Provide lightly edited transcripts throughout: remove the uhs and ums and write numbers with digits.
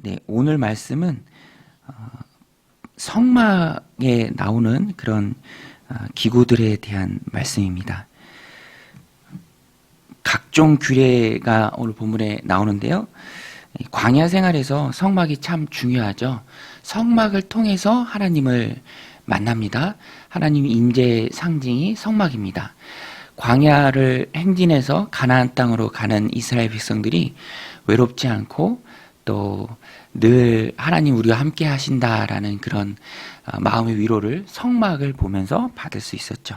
네, 오늘 말씀은 성막에 나오는 그런 기구들에 대한 말씀입니다. 각종 규례가 오늘 본문에 나오는데요. 광야 생활에서 성막이 참 중요하죠. 성막을 통해서 하나님을 만납니다. 하나님 임재의 상징이 성막입니다. 광야를 행진해서 가나안 땅으로 가는 이스라엘 백성들이 외롭지 않고 또 늘 하나님 우리와 함께 하신다라는 그런 마음의 위로를 성막을 보면서 받을 수 있었죠.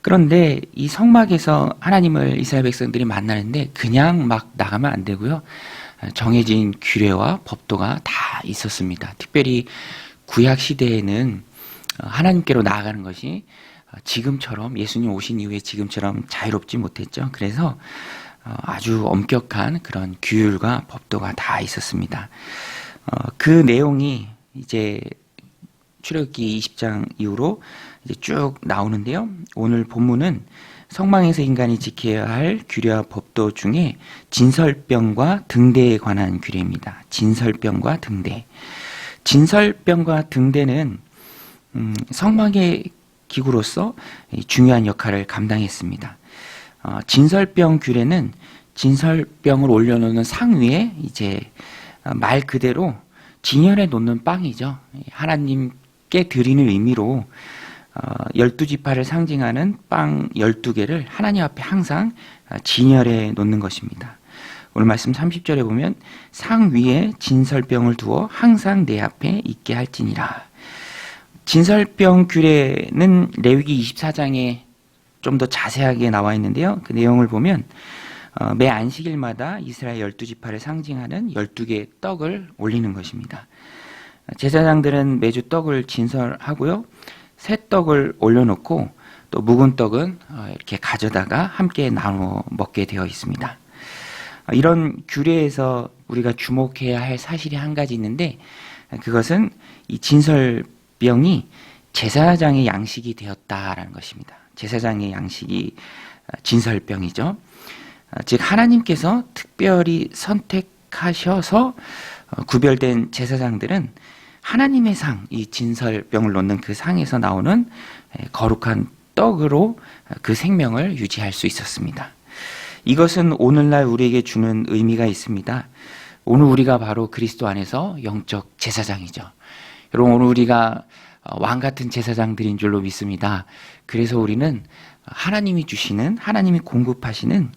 그런데 이 성막에서 하나님을 이스라엘 백성들이 만나는데 그냥 막 나가면 안 되고요. 정해진 규례와 법도가 다 있었습니다. 특별히 구약 시대에는 하나님께로 나아가는 것이 지금처럼 예수님 오신 이후에 지금처럼 자유롭지 못했죠. 그래서 아주 엄격한 그런 규율과 법도가 다 있었습니다. 그 내용이 이제 출애굽기 20장 이후로 이제 쭉 나오는데요. 오늘 본문은 성막에서 인간이 지켜야 할 규례와 법도 중에 진설병과 등대에 관한 규례입니다. 진설병과 등대. 진설병과 등대는 성막의 기구로서 중요한 역할을 감당했습니다. 진설병 규례는 진설병을 올려놓는 상 위에 이제 말 그대로 진열해 놓는 빵이죠. 하나님께 드리는 의미로 12지파를 상징하는 빵 12개를 하나님 앞에 항상 진열해 놓는 것입니다. 오늘 말씀 30절에 보면 상 위에 진설병을 두어 항상 내 앞에 있게 할지니라. 진설병 규례는 레위기 24장에 좀 더 자세하게 나와 있는데요. 그 내용을 보면 매 안식일마다 이스라엘 12지파를 상징하는 12개의 떡을 올리는 것입니다. 제사장들은 매주 떡을 진설하고요. 새 떡을 올려놓고 또 묵은 떡은 이렇게 가져다가 함께 나누어 먹게 되어 있습니다. 이런 규례에서 우리가 주목해야 할 사실이 한 가지 있는데 그것은 이 진설병이 제사장의 양식이 되었다라는 것입니다. 제사장의 양식이 진설병이죠. 즉 하나님께서 특별히 선택하셔서 구별된 제사장들은 하나님의 상, 이 진설병을 놓는 그 상에서 나오는 거룩한 떡으로 그 생명을 유지할 수 있었습니다. 이것은 오늘날 우리에게 주는 의미가 있습니다. 오늘 우리가 바로 그리스도 안에서 영적 제사장이죠. 여러분 오늘 우리가 왕 같은 제사장들인 줄로 믿습니다. 그래서 우리는 하나님이 주시는, 하나님이 공급하시는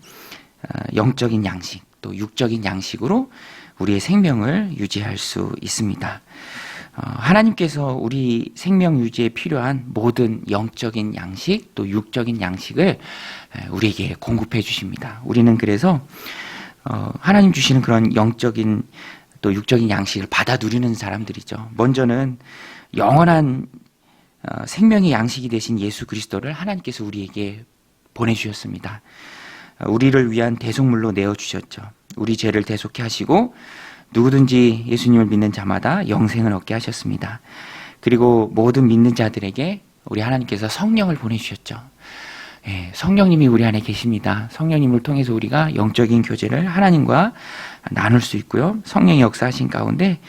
영적인 양식, 또 육적인 양식으로 우리의 생명을 유지할 수 있습니다. 하나님께서 우리 생명 유지에 필요한 모든 영적인 양식, 또 육적인 양식을 우리에게 공급해 주십니다. 우리는 그래서 하나님 주시는 그런 영적인 또 육적인 양식을 받아 누리는 사람들이죠. 먼저는 영원한 생명의 양식이 되신 예수 그리스도를 하나님께서 우리에게 보내주셨습니다. 우리를 위한 대속물로 내어주셨죠. 우리 죄를 대속케 하시고 누구든지 예수님을 믿는 자마다 영생을 얻게 하셨습니다. 그리고 모든 믿는 자들에게 우리 하나님께서 성령을 보내주셨죠. 성령님이 우리 안에 계십니다. 성령님을 통해서 우리가 영적인 교제를 하나님과 나눌 수 있고요. 성령의 역사하신 가운데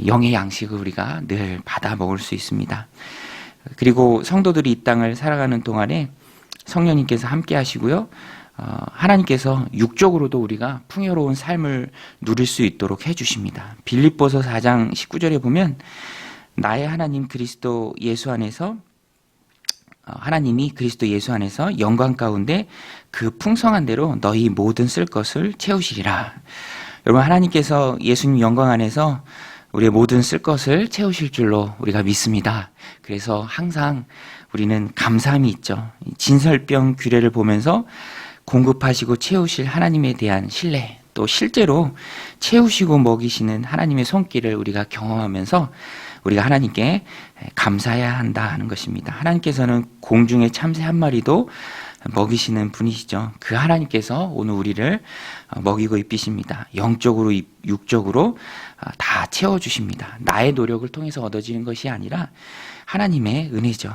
영의 양식을 우리가 늘 받아 먹을 수 있습니다. 그리고 성도들이 이 땅을 살아가는 동안에 성령님께서 함께 하시고요. 하나님께서 육적으로도 우리가 풍요로운 삶을 누릴 수 있도록 해주십니다. 빌립보서 4장 19절에 보면 나의 하나님 그리스도 예수 안에서 하나님이 그리스도 예수 안에서 영광 가운데 그 풍성한 대로 너희 모든 쓸 것을 채우시리라. 여러분 하나님께서 예수님 영광 안에서 우리의 모든 쓸 것을 채우실 줄로 우리가 믿습니다. 그래서 항상 우리는 감사함이 있죠. 진설병 규례를 보면서 공급하시고 채우실 하나님에 대한 신뢰, 또 실제로 채우시고 먹이시는 하나님의 손길을 우리가 경험하면서 우리가 하나님께 감사해야 한다 하는 것입니다. 하나님께서는 공중의 참새 한 마리도 먹이시는 분이시죠. 그 하나님께서 오늘 우리를 먹이고 입히십니다. 영적으로 육적으로 다 채워주십니다. 나의 노력을 통해서 얻어지는 것이 아니라 하나님의 은혜죠.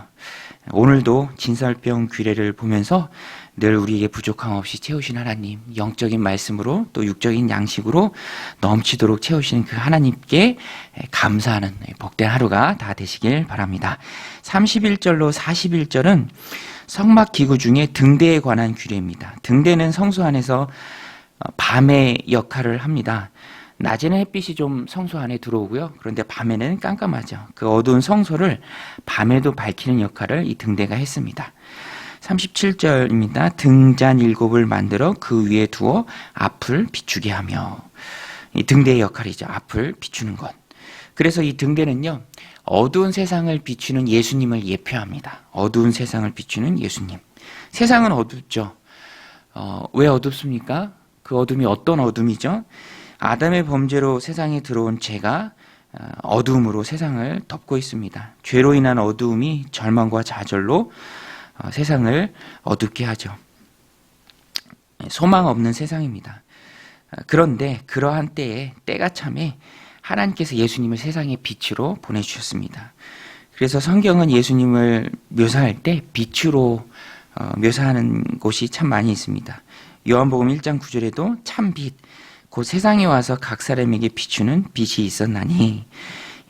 오늘도 진설병 규례를 보면서 늘 우리에게 부족함 없이 채우신 하나님, 영적인 말씀으로 또 육적인 양식으로 넘치도록 채우시는 그 하나님께 감사하는 복된 하루가 다 되시길 바랍니다. 31절로 41절은 성막 기구 중에 등대에 관한 규례입니다. 등대는 성소 안에서 밤의 역할을 합니다. 낮에는 햇빛이 좀 성소 안에 들어오고요. 그런데 밤에는 깜깜하죠. 그 어두운 성소를 밤에도 밝히는 역할을 이 등대가 했습니다. 37절입니다. 등잔 7을 만들어 그 위에 두어 앞을 비추게 하며. 이 등대의 역할이죠. 앞을 비추는 것. 그래서 이 등대는요, 어두운 세상을 비추는 예수님을 예표합니다. 어두운 세상을 비추는 예수님. 세상은 어둡죠. 왜 어둡습니까? 그 어둠이 어떤 어둠이죠? 아담의 범죄로 세상에 들어온 죄가 어두움으로 세상을 덮고 있습니다. 죄로 인한 어두움이 절망과 좌절로 세상을 어둡게 하죠. 소망 없는 세상입니다. 그런데 그러한 때가 참에 하나님께서 예수님을 세상의 빛으로 보내주셨습니다. 그래서 성경은 예수님을 묘사할 때 빛으로 묘사하는 곳이 참 많이 있습니다. 요한복음 1장 9절에도 참 빛, 곧 세상에 와서 각 사람에게 비추는 빛이 있었나니,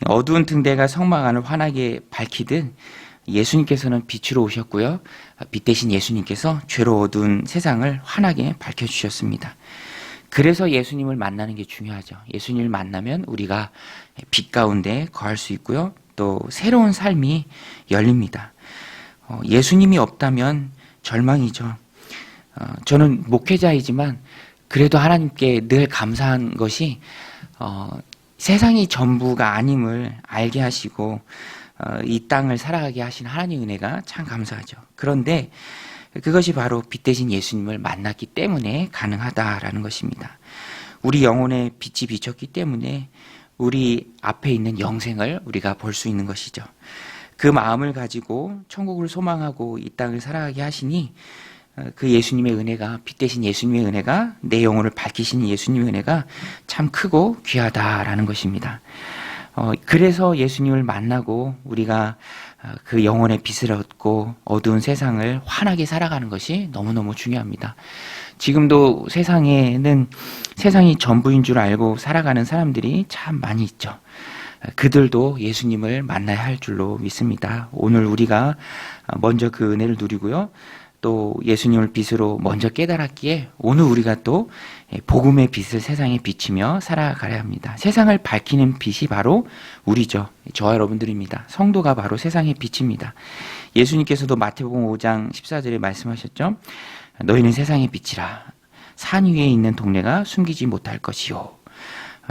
어두운 등대가 성막 안을 환하게 밝히듯 예수님께서는 빛으로 오셨고요. 빛 대신 예수님께서 죄로 어두운 세상을 환하게 밝혀주셨습니다. 그래서 예수님을 만나는 게 중요하죠. 예수님을 만나면 우리가 빛 가운데 거할 수 있고요. 또 새로운 삶이 열립니다. 예수님이 없다면 절망이죠. 저는 목회자이지만 그래도 하나님께 늘 감사한 것이 세상이 전부가 아님을 알게 하시고 이 땅을 살아가게 하신 하나님의 은혜가 참 감사하죠. 그런데 그것이 바로 빛 대신 예수님을 만났기 때문에 가능하다라는 것입니다. 우리 영혼에 빛이 비쳤기 때문에 우리 앞에 있는 영생을 우리가 볼 수 있는 것이죠. 그 마음을 가지고 천국을 소망하고 이 땅을 살아가게 하시니 그 예수님의 은혜가, 빛 대신 예수님의 은혜가, 내 영혼을 밝히시는 예수님의 은혜가 참 크고 귀하다라는 것입니다. 그래서 예수님을 만나고 우리가 그 영혼의 빛을 얻고 어두운 세상을 환하게 살아가는 것이 너무너무 중요합니다. 지금도 세상에는 세상이 전부인 줄 알고 살아가는 사람들이 참 많이 있죠. 그들도 예수님을 만나야 할 줄로 믿습니다. 오늘 우리가 먼저 그 은혜를 누리고요. 또 예수님을 빛으로 먼저 깨달았기에 오늘 우리가 또 복음의 빛을 세상에 비치며 살아가야 합니다. 세상을 밝히는 빛이 바로 우리죠. 저와 여러분들입니다. 성도가 바로 세상의 빛입니다. 예수님께서도 마태복음 5장 14절에 말씀하셨죠. 너희는 세상의 빛이라. 산 위에 있는 동네가 숨기지 못할 것이요.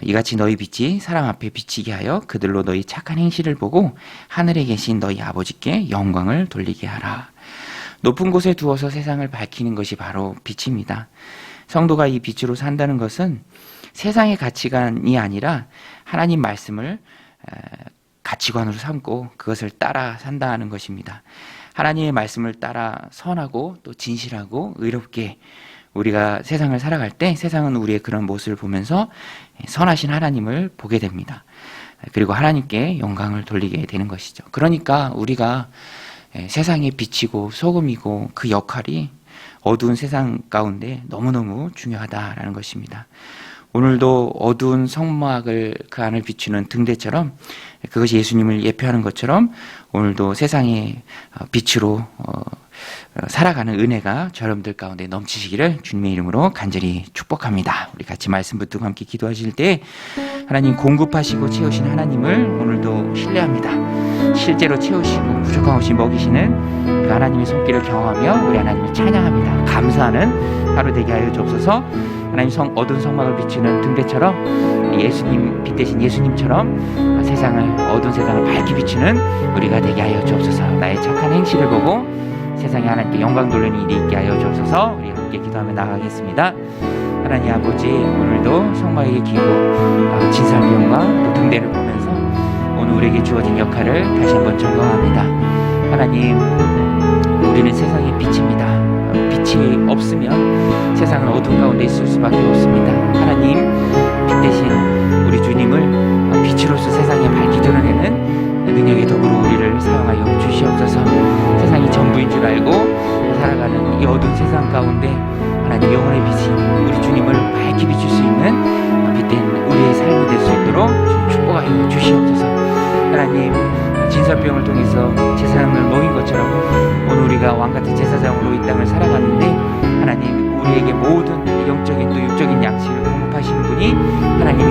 이같이 너희 빛이 사람 앞에 비치게 하여 그들로 너희 착한 행실을 보고 하늘에 계신 너희 아버지께 영광을 돌리게 하라. 높은 곳에 두어서 세상을 밝히는 것이 바로 빛입니다. 성도가 이 빛으로 산다는 것은 세상의 가치관이 아니라 하나님 말씀을 가치관으로 삼고 그것을 따라 산다는 것입니다. 하나님의 말씀을 따라 선하고 또 진실하고 의롭게 우리가 세상을 살아갈 때 세상은 우리의 그런 모습을 보면서 선하신 하나님을 보게 됩니다. 그리고 하나님께 영광을 돌리게 되는 것이죠. 그러니까 우리가 세상에 비치고 소금이고 그 역할이 어두운 세상 가운데 너무너무 중요하다라는 것입니다. 오늘도 어두운 성막을 그 안을 비추는 등대처럼 그것이 예수님을 예표하는 것처럼 오늘도 세상의 빛으로 살아가는 은혜가 여러분들 가운데 넘치시기를 주님의 이름으로 간절히 축복합니다. 우리 같이 말씀 붙들고 함께 기도하실 때 하나님 공급하시고 채우신 하나님을 오늘도 신뢰합니다. 실제로 채우시고 부족함 없이 먹이시는 그 하나님의 손길을 경험하며 우리 하나님을 찬양합니다. 감사하는 하루 되게 하여 주옵소서. 하나님 어두운 성막을 비추는 등대처럼 예수님 빛 대신 예수님처럼 세상을 어두운 세상을 밝게 비추는 우리가 되게 하여 주옵소서. 나의 착한 행실을 보고 세상에 하나님께 영광 돌리는 일이 있게 하여 주옵소서. 우리 함께 기도하며 나아가겠습니다. 하나님 아버지, 오늘도 성막의 기고 진설병과 또 등대를 보면서 오늘 우리에게 주어진 역할을 다시 한번 점검합니다. 하나님, 우리는 세상의 빛입니다. 빛이 없으면 세상은 어두운 가운데 있을 수밖에 없습니다. 하나님, 빛 대신 우리 주님을 빛으로서 세상에 밝히 드러내는 능력의 도구로 우리를 사용하여 주시옵소서. 세상에 보살병을 통해서 제사장을 먹인 것처럼 오늘 우리가 왕같은 제사장으로 이 땅을 살아가는데 하나님 우리에게 모든 영적인 또 육적인 양식을 공급하시는 분이 하나님